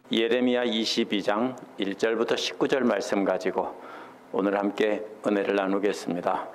예레미야 22장 1절부터 19절 말씀 가지고 오늘 함께 은혜를 나누겠습니다.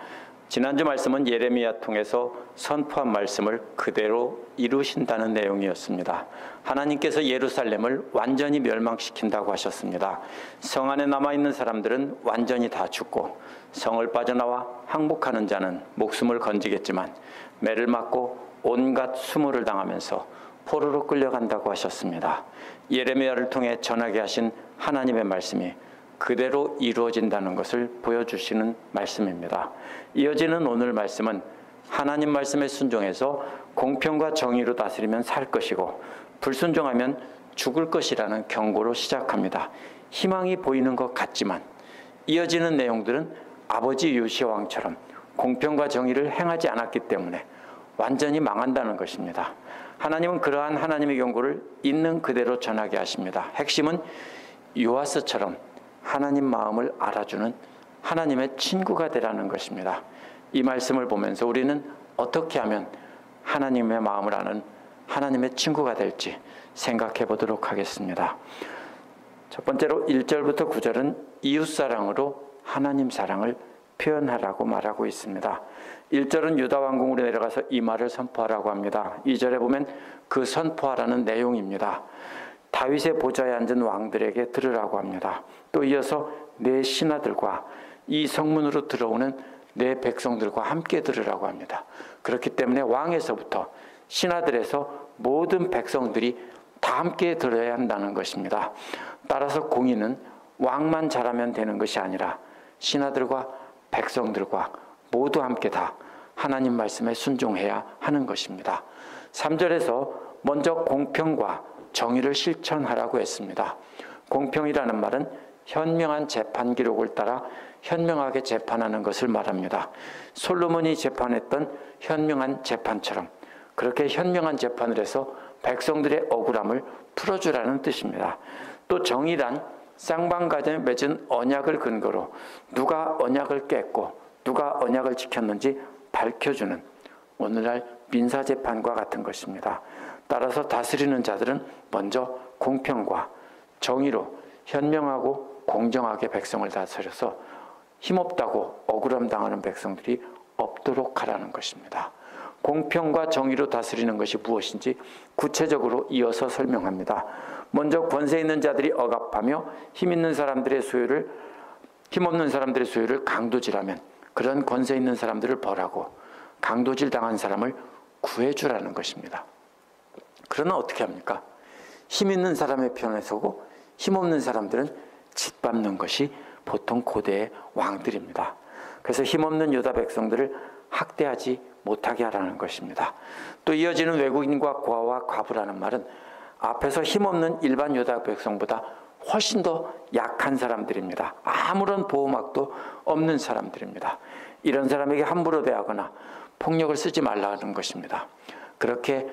지난주 말씀은 예레미야 통해서 선포한 말씀을 그대로 이루신다는 내용이었습니다. 하나님께서 예루살렘을 완전히 멸망시킨다고 하셨습니다. 성 안에 남아있는 사람들은 완전히 다 죽고 성을 빠져나와 항복하는 자는 목숨을 건지겠지만 매를 맞고 온갖 수모를 당하면서 포로로 끌려간다고 하셨습니다. 예레미야를 통해 전하게 하신 하나님의 말씀이 그대로 이루어진다는 것을 보여주시는 말씀입니다. 이어지는 오늘 말씀은 하나님 말씀에 순종해서 공평과 정의로 다스리면 살 것이고 불순종하면 죽을 것이라는 경고로 시작합니다. 희망이 보이는 것 같지만 이어지는 내용들은 아버지 요시야 왕처럼 공평과 정의를 행하지 않았기 때문에 완전히 망한다는 것입니다. 하나님은 그러한 하나님의 경고를 있는 그대로 전하게 하십니다. 핵심은 요아스처럼 하나님 마음을 알아주는 하나님의 친구가 되라는 것입니다. 이 말씀을 보면서 우리는 어떻게 하면 하나님의 마음을 아는 하나님의 친구가 될지 생각해 보도록 하겠습니다. 첫 번째로 1절부터 9절은 이웃사랑으로 하나님 사랑을 표현하라고 말하고 있습니다. 1절은 유다 왕궁으로 내려가서 이 말을 선포하라고 합니다. 2절에 보면 그 선포하라는 내용입니다. 다윗의 보좌에 앉은 왕들에게 들으라고 합니다. 또 이어서 내 신하들과 이 성문으로 들어오는 내 백성들과 함께 들으라고 합니다. 그렇기 때문에 왕에서부터 신하들에서 모든 백성들이 다 함께 들어야 한다는 것입니다. 따라서 공의는 왕만 잘하면 되는 것이 아니라 신하들과 백성들과 모두 함께 다 하나님 말씀에 순종해야 하는 것입니다. 3절에서 먼저 공평과 정의를 실천하라고 했습니다. 공평이라는 말은 현명한 재판 기록을 따라 현명하게 재판하는 것을 말합니다. 솔로몬이 재판했던 현명한 재판처럼 그렇게 현명한 재판을 해서 백성들의 억울함을 풀어주라는 뜻입니다. 또 정의란 쌍방간에 맺은 언약을 근거로 누가 언약을 깼고 누가 언약을 지켰는지 밝혀주는 오늘날 민사재판과 같은 것입니다. 따라서 다스리는 자들은 먼저 공평과 정의로 현명하고 공정하게 백성을 다스려서 힘없다고 억울함 당하는 백성들이 없도록 하라는 것입니다. 공평과 정의로 다스리는 것이 무엇인지 구체적으로 이어서 설명합니다. 먼저 권세 있는 자들이 억압하며 힘없는 사람들의 소유를 강도질하면 그런 권세 있는 사람들을 벌하고 강도질 당한 사람을 구해주라는 것입니다. 그러나 어떻게 합니까? 힘 있는 사람의 편에 서고 힘없는 사람들은 짓밟는 것이 보통 고대의 왕들입니다. 그래서 힘없는 유다 백성들을 학대하지 못하게 하라는 것입니다. 또 이어지는 외국인과 고아와 과부라는 말은 앞에서 힘없는 일반 유다 백성보다 훨씬 더 약한 사람들입니다. 아무런 보호막도 없는 사람들입니다. 이런 사람에게 함부로 대하거나 폭력을 쓰지 말라는 것입니다. 그렇게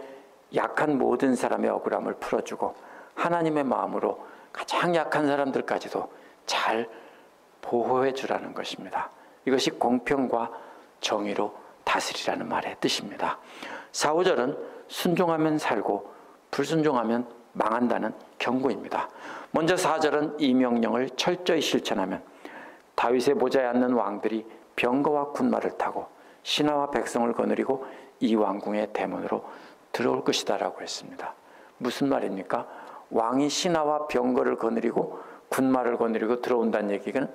약한 모든 사람의 억울함을 풀어주고 하나님의 마음으로 가장 약한 사람들까지도 잘 보호해 주라는 것입니다. 이것이 공평과 정의로 다스리라는 말의 뜻입니다. 4, 5절은 순종하면 살고 불순종하면 망한다는 경고입니다. 먼저 4절은 이 명령을 철저히 실천하면 다윗의 보좌에 앉는 왕들이 병거와 군마를 타고 신하와 백성을 거느리고 이 왕궁의 대문으로 들어올 것이다 라고 했습니다. 무슨 말입니까? 왕이 신하와 병거를 거느리고 군마를 거느리고 들어온다는 얘기는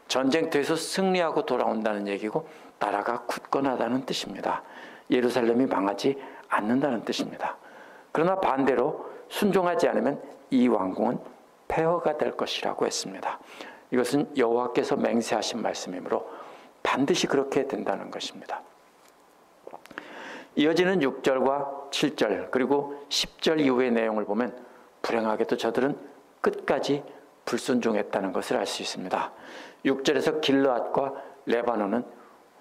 전쟁터에서 승리하고 돌아온다는 얘기고 나라가 굳건하다는 뜻입니다. 예루살렘이 망하지 않는다는 뜻입니다. 그러나 반대로 순종하지 않으면 이 왕궁은 폐허가 될 것이라고 했습니다. 이것은 여호와께서 맹세하신 말씀이므로 반드시 그렇게 된다는 것입니다. 이어지는 6절과 7절 그리고 10절 이후의 내용을 보면 불행하게도 저들은 끝까지 불순종했다는 것을 알 수 있습니다. 6절에서 길르앗과 레바논은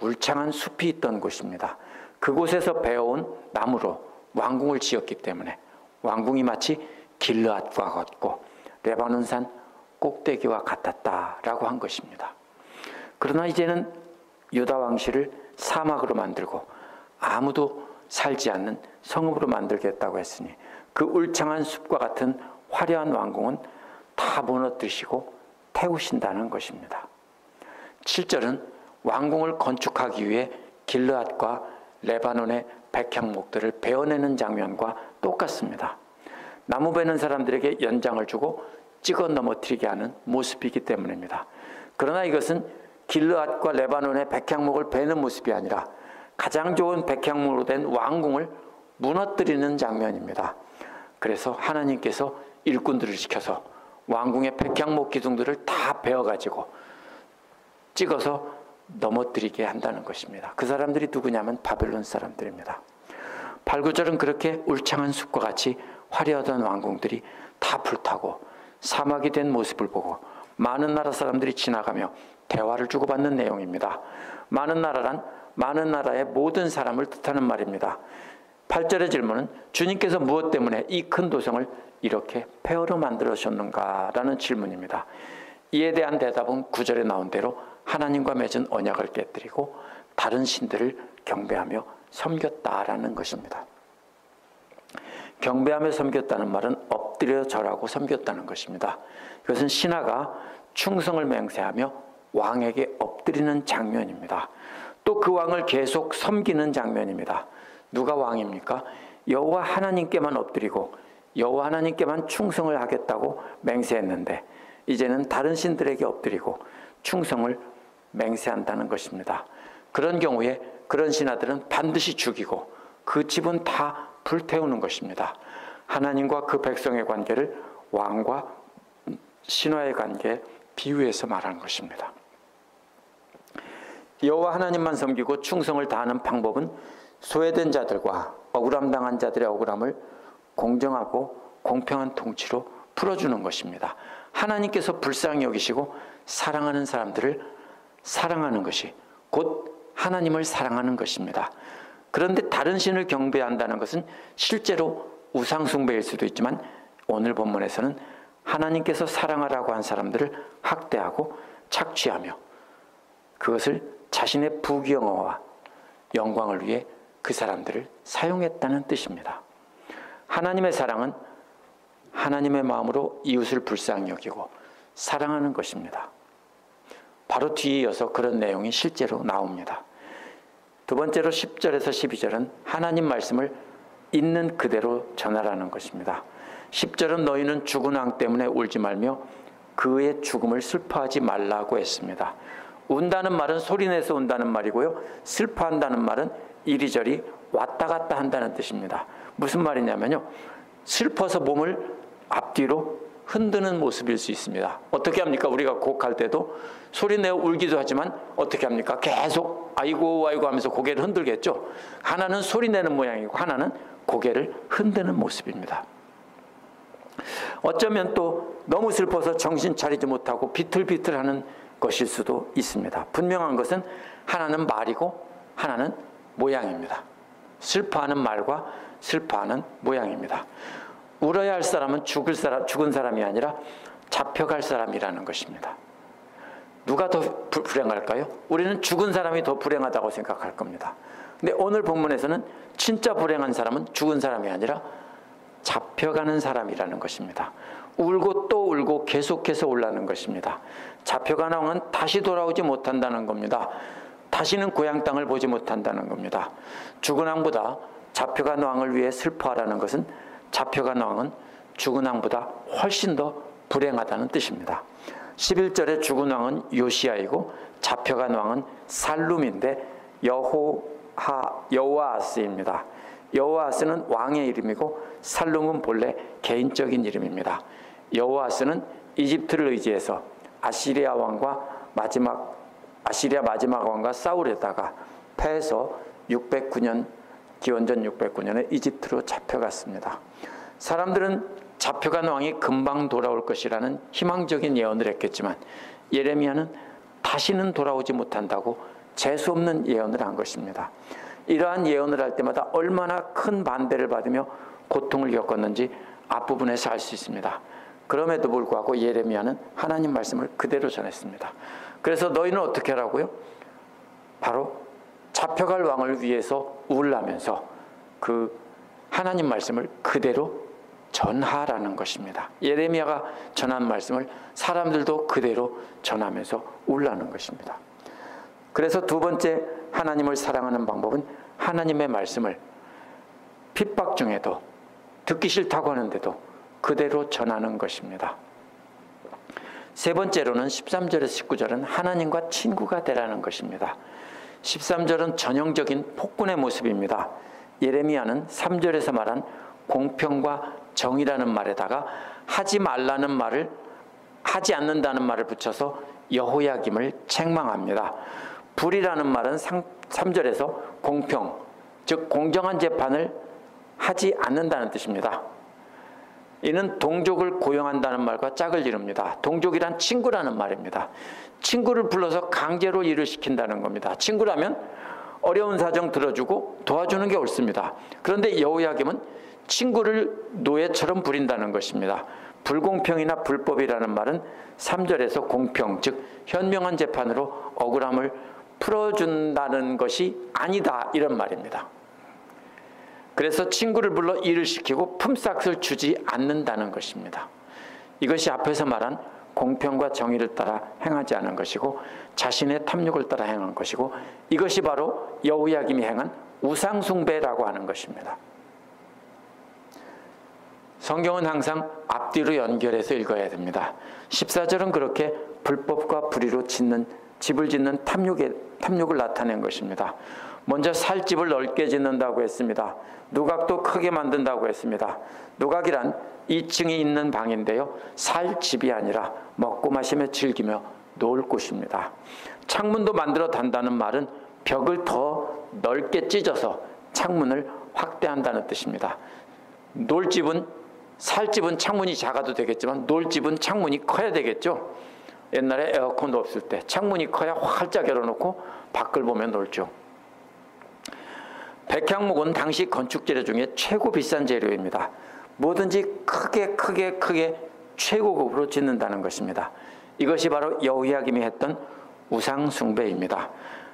울창한 숲이 있던 곳입니다. 그곳에서 베어온 나무로 왕궁을 지었기 때문에 왕궁이 마치 길르앗과 같고 레바논산 꼭대기와 같았다라고 한 것입니다. 그러나 이제는 유다 왕실을 사막으로 만들고 아무도 살지 않는 성읍으로 만들겠다고 했으니 그 울창한 숲과 같은 화려한 왕궁은 다 무너뜨리시고 태우신다는 것입니다. 7절은 왕궁을 건축하기 위해 길르앗과 레바논의 백향목들을 베어내는 장면과 똑같습니다. 나무 베는 사람들에게 연장을 주고 찍어 넘어뜨리게 하는 모습이기 때문입니다. 그러나 이것은 길르앗과 레바논의 백향목을 베는 모습이 아니라 가장 좋은 백향목으로 된 왕궁을 무너뜨리는 장면입니다. 그래서 하나님께서 일꾼들을 시켜서 왕궁의 백향목 기둥들을 다 베어가지고 찍어서 넘어뜨리게 한다는 것입니다. 그 사람들이 누구냐면 바벨론 사람들입니다. 8, 9절은 그렇게 울창한 숲과 같이 화려하던 왕궁들이 다 불타고 사막이 된 모습을 보고 많은 나라 사람들이 지나가며 대화를 주고받는 내용입니다. 많은 나라란 많은 나라의 모든 사람을 뜻하는 말입니다. 8절의 질문은 주님께서 무엇 때문에 이 큰 도성을 이렇게 폐허로 만들어주셨는가 라는 질문입니다. 이에 대한 대답은 9절에 나온 대로 하나님과 맺은 언약을 깨뜨리고 다른 신들을 경배하며 섬겼다라는 것입니다. 경배하며 섬겼다는 말은 엎드려 절하고 섬겼다는 것입니다. 이것은 신하가 충성을 맹세하며 왕에게 엎드리는 장면입니다. 또 그 왕을 계속 섬기는 장면입니다. 누가 왕입니까? 여호와 하나님께만 엎드리고 여호와 하나님께만 충성을 하겠다고 맹세했는데 이제는 다른 신들에게 엎드리고 충성을 맹세한다는 것입니다. 그런 경우에 그런 신하들은 반드시 죽이고 그 집은 다 불태우는 것입니다. 하나님과 그 백성의 관계를 왕과 신하의 관계에 비유해서 말하는 것입니다. 여호와 하나님만 섬기고 충성을 다하는 방법은 소외된 자들과 억울함 당한 자들의 억울함을 공정하고 공평한 통치로 풀어주는 것입니다. 하나님께서 불쌍히 여기시고 사랑하는 사람들을 사랑하는 것이 곧 하나님을 사랑하는 것입니다. 그런데 다른 신을 경배한다는 것은 실제로 우상 숭배일 수도 있지만 오늘 본문에서는 하나님께서 사랑하라고 한 사람들을 학대하고 착취하며 그것을 자신의 부귀영화와 영광을 위해 그 사람들을 사용했다는 뜻입니다. 하나님의 사랑은 하나님의 마음으로 이웃을 불쌍히 여기고 사랑하는 것입니다. 바로 뒤에 이어서 그런 내용이 실제로 나옵니다. 두 번째로 10절에서 12절은 하나님 말씀을 있는 그대로 전하라는 것입니다. 10절은 너희는 죽은 왕 때문에 울지 말며 그의 죽음을 슬퍼하지 말라고 했습니다. 운다는 말은 소리내서 운다는 말이고요. 슬퍼한다는 말은 이리저리 왔다 갔다 한다는 뜻입니다. 무슨 말이냐면요. 슬퍼서 몸을 앞뒤로 흔드는 모습일 수 있습니다. 어떻게 합니까? 우리가 곡할 때도 소리내어 울기도 하지만 어떻게 합니까? 계속 아이고 아이고 하면서 고개를 흔들겠죠. 하나는 소리내는 모양이고 하나는 고개를 흔드는 모습입니다. 어쩌면 또 너무 슬퍼서 정신 차리지 못하고 비틀비틀하는 것일 수도 있습니다. 분명한 것은 하나는 말이고 하나는 모양입니다. 슬퍼하는 말과 슬퍼하는 모양입니다. 울어야 할 사람은 죽은 사람이 아니라 잡혀갈 사람이라는 것입니다. 누가 더 불행할까요? 우리는 죽은 사람이 더 불행하다고 생각할 겁니다. 근데 오늘 본문에서는 진짜 불행한 사람은 죽은 사람이 아니라 잡혀가는 사람이라는 것입니다. 울고 또 울고 계속해서 울라는 것입니다. 잡혀간 왕은 다시 돌아오지 못한다는 겁니다. 다시는 고향 땅을 보지 못한다는 겁니다. 죽은 왕보다 잡혀간 왕을 위해 슬퍼하라는 것은 잡혀간 왕은 죽은 왕보다 훨씬 더 불행하다는 뜻입니다. 11절에 죽은 왕은 요시야이고 잡혀간 왕은 살룸인데 여호아스입니다. 여호아스는 왕의 이름이고 살룸은 본래 개인적인 이름입니다. 여호아스는 이집트를 의지해서 아시리아 마지막 왕과 싸우려다가 패해서 609년 기원전 609년에 이집트로 잡혀갔습니다. 사람들은 잡혀간 왕이 금방 돌아올 것이라는 희망적인 예언을 했겠지만 예레미야는 다시는 돌아오지 못한다고 재수없는 예언을 한 것입니다. 이러한 예언을 할 때마다 얼마나 큰 반대를 받으며 고통을 겪었는지 앞부분에서 알 수 있습니다. 그럼에도 불구하고 예레미야는 하나님 말씀을 그대로 전했습니다. 그래서 너희는 어떻게 하라고요? 바로 잡혀갈 왕을 위해서 울라면서 그 하나님 말씀을 그대로 전하라는 것입니다. 예레미야가 전한 말씀을 사람들도 그대로 전하면서 울라는 것입니다. 그래서 두 번째 하나님을 사랑하는 방법은 하나님의 말씀을 핍박 중에도 듣기 싫다고 하는데도 그대로 전하는 것입니다. 세 번째로는 13절에서 19절은 하나님과 친구가 되라는 것입니다. 13절은 전형적인 폭군의 모습입니다. 예레미야는 3절에서 말한 공평과 정의라는 말에다가 하지 말라는 말을 하지 않는다는 말을 붙여서 여호야김을 책망합니다. 불이라는 말은 3절에서 공평, 즉 공정한 재판을 하지 않는다는 뜻입니다. 이는 동족을 고용한다는 말과 짝을 이룹니다. 동족이란 친구라는 말입니다. 친구를 불러서 강제로 일을 시킨다는 겁니다. 친구라면 어려운 사정 들어주고 도와주는 게 옳습니다. 그런데 여호야김은 친구를 노예처럼 부린다는 것입니다. 불공평이나 불법이라는 말은 3절에서 공평, 즉 현명한 재판으로 억울함을 풀어준다는 것이 아니다, 이런 말입니다. 그래서 친구를 불러 일을 시키고 품삯을 주지 않는다는 것입니다. 이것이 앞에서 말한 공평과 정의를 따라 행하지 않은 것이고 자신의 탐욕을 따라 행한 것이고 이것이 바로 여호야김이 행한 우상숭배라고 하는 것입니다. 성경은 항상 앞뒤로 연결해서 읽어야 됩니다. 14절은 그렇게 불법과 불의로 집을 짓는 탐욕을 나타낸 것입니다. 먼저 살 집을 넓게 짓는다고 했습니다. 누각도 크게 만든다고 했습니다. 누각이란 2층이 있는 방인데요, 살 집이 아니라 먹고 마시며 즐기며 놀 곳입니다. 창문도 만들어 단다는 말은 벽을 더 넓게 찢어서 창문을 확대한다는 뜻입니다. 살집은 창문이 작아도 되겠지만 놀집은 창문이 커야 되겠죠. 옛날에 에어컨도 없을 때 창문이 커야 활짝 열어놓고 밖을 보며 놀죠. 백향목은 당시 건축 재료 중에 최고 비싼 재료입니다. 뭐든지 크게 최고급으로 짓는다는 것입니다. 이것이 바로 여호야김이 했던 우상 숭배입니다.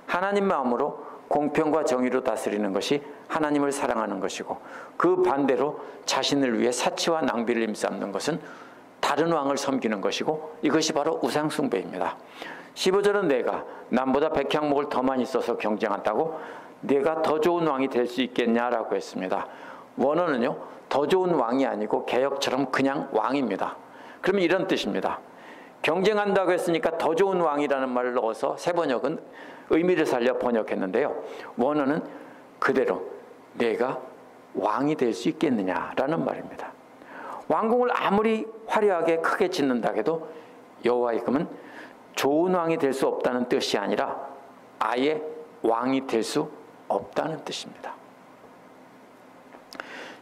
하나님 마음으로 공평과 정의로 다스리는 것이 하나님을 사랑하는 것이고 그 반대로 자신을 위해 사치와 낭비를 힘삼는 것은 다른 왕을 섬기는 것이고 이것이 바로 우상 숭배입니다. 15절은 내가 남보다 백향목을 더 많이 써서 경쟁한다고 내가 더 좋은 왕이 될 수 있겠냐라고 했습니다. 원어는요, 더 좋은 왕이 아니고 개역처럼 그냥 왕입니다. 그러면 이런 뜻입니다. 경쟁한다고 했으니까 더 좋은 왕이라는 말을 넣어서 세번역은 의미를 살려 번역했는데요, 원어는 그대로 내가 왕이 될 수 있겠느냐라는 말입니다. 왕궁을 아무리 화려하게 크게 짓는다 해도 여호야김은 좋은 왕이 될 수 없다는 뜻이 아니라 아예 왕이 될 수 없다는 뜻입니다.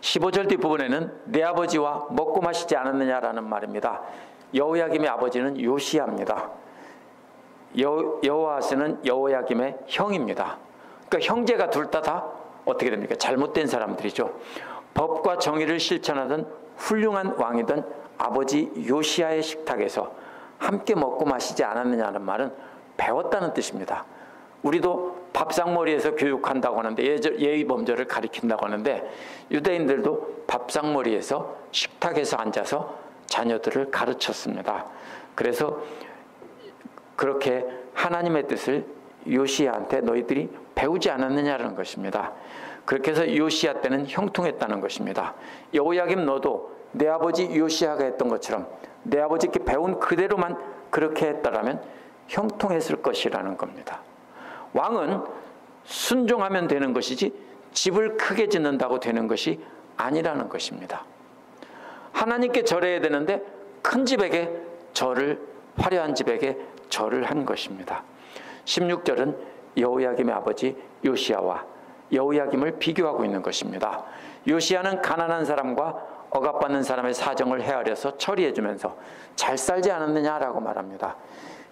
15절 뒷부분에는 내 아버지와 먹고 마시지 않았느냐라는 말입니다. 여호야김의 아버지는 요시야입니다. 여호아스는 여호야김의 형입니다. 그러니까 형제가 둘 다 어떻게 됩니까? 잘못된 사람들이죠. 법과 정의를 실천하던 훌륭한 왕이던 아버지 요시야의 식탁에서 함께 먹고 마시지 않았느냐는 말은 배웠다는 뜻입니다. 우리도 밥상머리에서 교육한다고 하는데 예의 범절을 가리킨다고 하는데 유대인들도 밥상머리에서 식탁에서 앉아서 자녀들을 가르쳤습니다. 그래서 그렇게 하나님의 뜻을 요시야한테 너희들이 배우지 않았느냐는 것입니다. 그렇게 해서 요시야 때는 형통했다는 것입니다. 여호야김 너도 내 아버지 요시야가 했던 것처럼 내 아버지께 배운 그대로만 그렇게 했다라면 형통했을 것이라는 겁니다. 왕은 순종하면 되는 것이지 집을 크게 짓는다고 되는 것이 아니라는 것입니다. 하나님께 절해야 되는데 큰 집에게 절을, 화려한 집에게 절을 한 것입니다. 16절은 여호야김의 아버지 요시야와 여호야김을 비교하고 있는 것입니다. 요시야는 가난한 사람과 억압받는 사람의 사정을 헤아려서 처리해주면서 잘 살지 않았느냐라고 말합니다.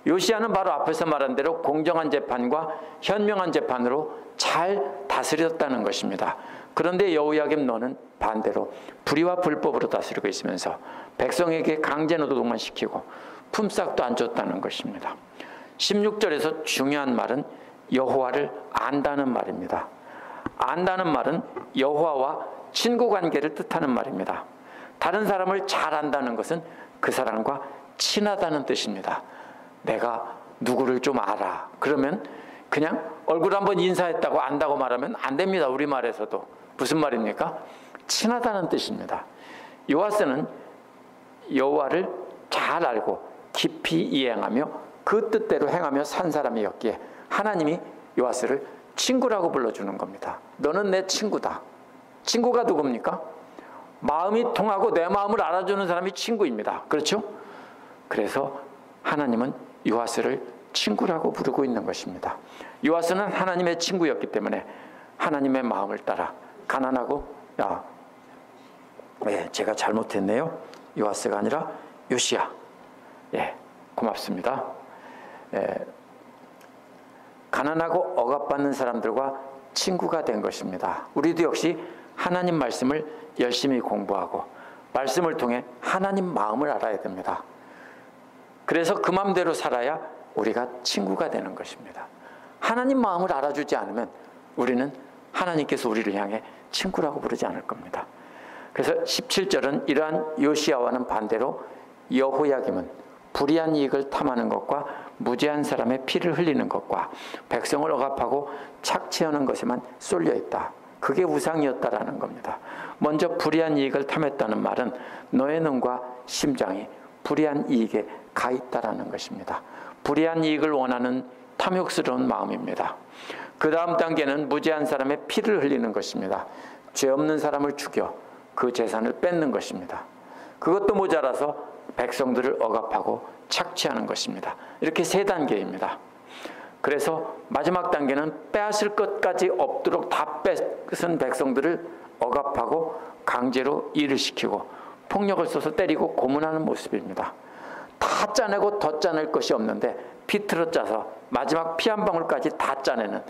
요시야는 바로 앞에서 말한 대로 공정한 재판과 현명한 재판으로 잘 다스렸다는 것입니다. 그런데 여호야김 너는 반대로 불의와 불법으로 다스리고 있으면서 백성에게 강제노동만 시키고 품삯도 안 줬다는 것입니다. 16절에서 중요한 말은 여호와를 안다는 말입니다. 안다는 말은 여호와와 친구 관계를 뜻하는 말입니다. 다른 사람을 잘 안다는 것은 그 사람과 친하다는 뜻입니다. 내가 누구를 좀 알아. 그러면 그냥 얼굴 한번 인사했다고 안다고 말하면 안 됩니다. 우리말에서도. 무슨 말입니까? 친하다는 뜻입니다. 요아스는 여호와를 잘 알고 깊이 이해하며 그 뜻대로 행하며 산 사람이었기에 하나님이 요아스를 친구라고 불러주는 겁니다. 너는 내 친구다. 친구가 누굽니까? 마음이 통하고 내 마음을 알아주는 사람이 친구입니다. 그렇죠? 그래서 하나님은 요아스를 친구라고 부르고 있는 것입니다. 요아스는 하나님의 친구였기 때문에 하나님의 마음을 따라 가난하고 제가 잘못했네요. 요아스가 아니라 요시야. 고맙습니다. 가난하고 억압받는 사람들과 친구가 된 것입니다. 우리도 역시 하나님 말씀을 열심히 공부하고 말씀을 통해 하나님 마음을 알아야 됩니다. 그래서 그 마음대로 살아야 우리가 친구가 되는 것입니다. 하나님 마음을 알아주지 않으면 우리는 하나님께서 우리를 향해 친구라고 부르지 않을 겁니다. 그래서 17절은 이러한 요시야와는 반대로 여호야김은 불의한 이익을 탐하는 것과 무죄한 사람의 피를 흘리는 것과 백성을 억압하고 착취하는 것에만 쏠려 있다. 그게 우상이었다라는 겁니다. 먼저 불의한 이익을 탐했다는 말은 너의 눈과 심장이 불의한 이익에 가 있다라는 것입니다. 불의한 이익을 원하는 탐욕스러운 마음입니다. 그 다음 단계는 무죄한 사람의 피를 흘리는 것입니다. 죄 없는 사람을 죽여 그 재산을 뺏는 것입니다. 그것도 모자라서 백성들을 억압하고 착취하는 것입니다. 이렇게 세 단계입니다. 그래서 마지막 단계는 빼앗을 것까지 없도록 다 뺏은 백성들을 억압하고 강제로 일을 시키고 폭력을 써서 때리고 고문하는 모습입니다. 다 짜내고 더 짜낼 것이 없는데 비틀어 짜서 마지막 피 한 방울까지 다 짜내는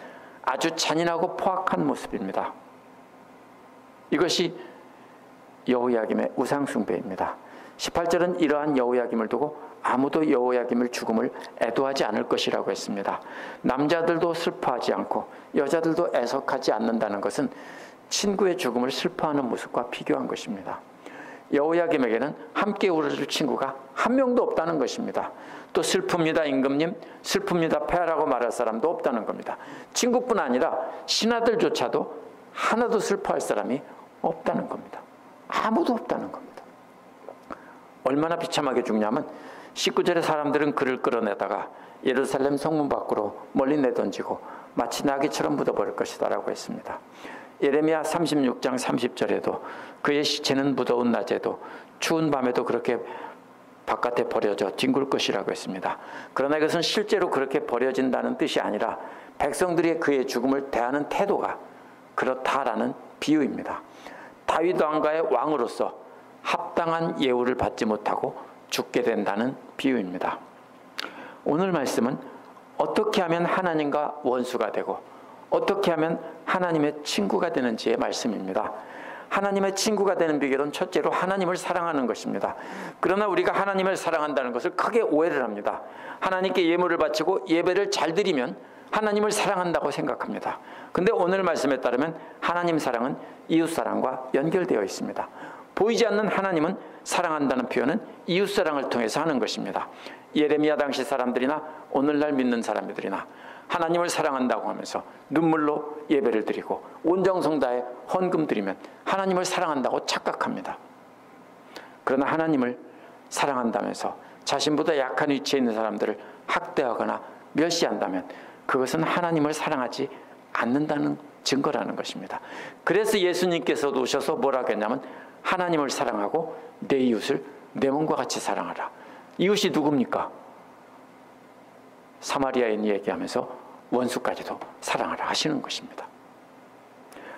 아주 잔인하고 포악한 모습입니다. 이것이 여호야김의 우상숭배입니다. 18절은 이러한 여호야김을 두고 아무도 여호야김을 죽음을 애도하지 않을 것이라고 했습니다. 남자들도 슬퍼하지 않고 여자들도 애석하지 않는다는 것은 친구의 죽음을 슬퍼하는 모습과 비교한 것입니다. 여호야김에게는 함께 울어줄 친구가 한 명도 없다는 것입니다. 또 슬픕니다 임금님, 슬픕니다 폐하라고 말할 사람도 없다는 겁니다. 친구뿐 아니라 신하들조차도 하나도 슬퍼할 사람이 없다는 겁니다. 아무도 없다는 겁니다. 얼마나 비참하게 죽냐면 19절에 사람들은 그를 끌어내다가 예루살렘 성문 밖으로 멀리 내던지고 마치 나귀처럼 묻어버릴 것이다 라고 했습니다. 예레미야 36장 30절에도 그의 시체는 무더운 낮에도 추운 밤에도 그렇게 바깥에 버려져 뒹굴 것이라고 했습니다. 그러나 이것은 실제로 그렇게 버려진다는 뜻이 아니라 백성들이 그의 죽음을 대하는 태도가 그렇다라는 비유입니다. 다윗 왕가의 왕으로서 합당한 예우를 받지 못하고 죽게 된다는 비유입니다. 오늘 말씀은 어떻게 하면 하나님과 원수가 되고 어떻게 하면 하나님의 친구가 되는지의 말씀입니다. 하나님의 친구가 되는 비결은 첫째로 하나님을 사랑하는 것입니다. 그러나 우리가 하나님을 사랑한다는 것을 크게 오해를 합니다. 하나님께 예물을 바치고 예배를 잘 드리면 하나님을 사랑한다고 생각합니다. 근데 오늘 말씀에 따르면 하나님 사랑은 이웃사랑과 연결되어 있습니다. 보이지 않는 하나님은 사랑한다는 표현은 이웃사랑을 통해서 하는 것입니다. 예레미야 당시 사람들이나 오늘날 믿는 사람들이나 하나님을 사랑한다고 하면서 눈물로 예배를 드리고 온정성 다해 헌금 드리면 하나님을 사랑한다고 착각합니다. 그러나 하나님을 사랑한다면서 자신보다 약한 위치에 있는 사람들을 학대하거나 멸시한다면 그것은 하나님을 사랑하지 않는다는 증거라는 것입니다. 그래서 예수님께서도 오셔서 뭐라고 했냐면 하나님을 사랑하고 내 이웃을 내 몸과 같이 사랑하라. 이웃이 누굽니까? 사마리아인 얘기하면서 원수까지도 사랑하라 하시는 것입니다.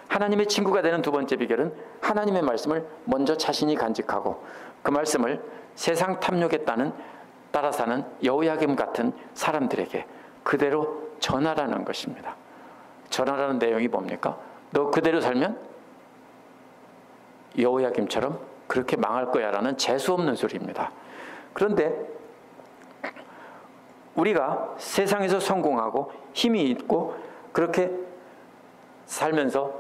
하나님의 친구가 되는 두 번째 비결은 하나님의 말씀을 먼저 자신이 간직하고 그 말씀을 세상 탐욕에 따라 사는 여호야김 같은 사람들에게 그대로 전하라는 것입니다. 전하라는 내용이 뭡니까? 너 그대로 살면 여호야김처럼 그렇게 망할 거야 라는 재수없는 소리입니다. 그런데 우리가 세상에서 성공하고 힘이 있고 그렇게 살면서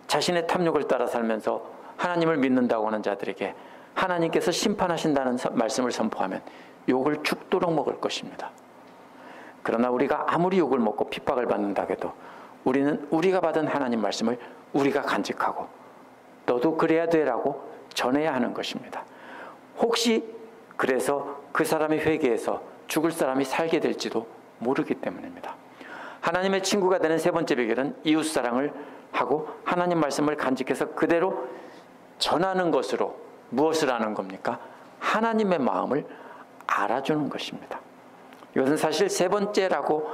자신의 탐욕을 따라 살면서 하나님을 믿는다고 하는 자들에게 하나님께서 심판하신다는 말씀을 선포하면 욕을 죽도록 먹을 것입니다. 그러나 우리가 아무리 욕을 먹고 핍박을 받는다 해도 우리는 우리가 받은 하나님 말씀을 우리가 간직하고 너도 그래야 되라고 전해야 하는 것입니다. 혹시 그래서 그 사람이 회개해서 죽을 사람이 살게 될지도 모르기 때문입니다. 하나님의 친구가 되는 세 번째 비결은 이웃사랑을 하고 하나님 말씀을 간직해서 그대로 전하는 것으로 무엇을 하는 겁니까? 하나님의 마음을 알아주는 것입니다. 이것은 사실 세 번째라고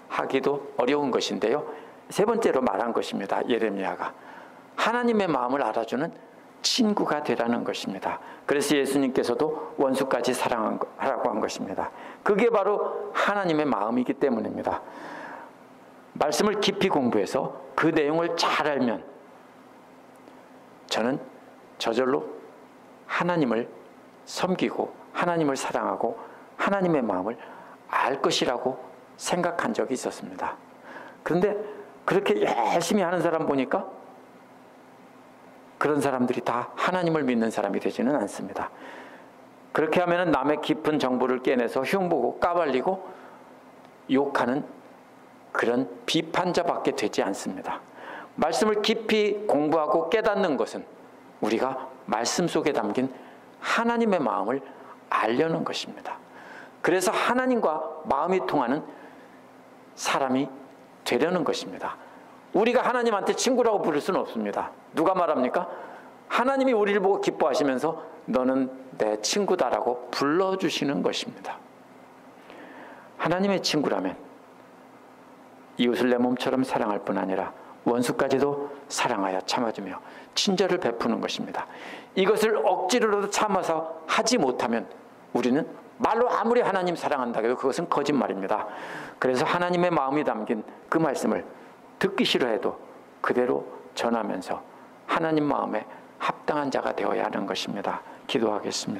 하기도 어려운 것인데요. 세 번째로 말한 것입니다. 예레미야가. 하나님의 마음을 알아주는 친구가 되라는 것입니다. 그래서 예수님께서도 원수까지 사랑하라고 한 것입니다. 그게 바로 하나님의 마음이기 때문입니다. 말씀을 깊이 공부해서 그 내용을 잘 알면 저는 저절로 하나님을 섬기고 하나님을 사랑하고 하나님의 마음을 알 것이라고 생각한 적이 있었습니다. 그런데 그렇게 열심히 하는 사람 보니까 그런 사람들이 다 하나님을 믿는 사람이 되지는 않습니다. 그렇게 하면 남의 깊은 정보를 깨내서 흉보고 까발리고 욕하는 그런 비판자밖에 되지 않습니다. 말씀을 깊이 공부하고 깨닫는 것은 우리가 말씀 속에 담긴 하나님의 마음을 알려는 것입니다. 그래서 하나님과 마음이 통하는 사람이 되려는 것입니다. 우리가 하나님한테 친구라고 부를 수는 없습니다. 누가 말합니까? 하나님이 우리를 보고 기뻐하시면서 너는 내 친구다라고 불러주시는 것입니다. 하나님의 친구라면 이웃을 내 몸처럼 사랑할 뿐 아니라 원수까지도 사랑하여 참아주며 친절을 베푸는 것입니다. 이것을 억지로라도 참아서 하지 못하면 우리는 말로 아무리 하나님 사랑한다 해도 그것은 거짓말입니다. 그래서 하나님의 마음이 담긴 그 말씀을 듣기 싫어해도 그대로 전하면서 하나님 마음에 합당한 자가 되어야 하는 것입니다. 기도하겠습니다.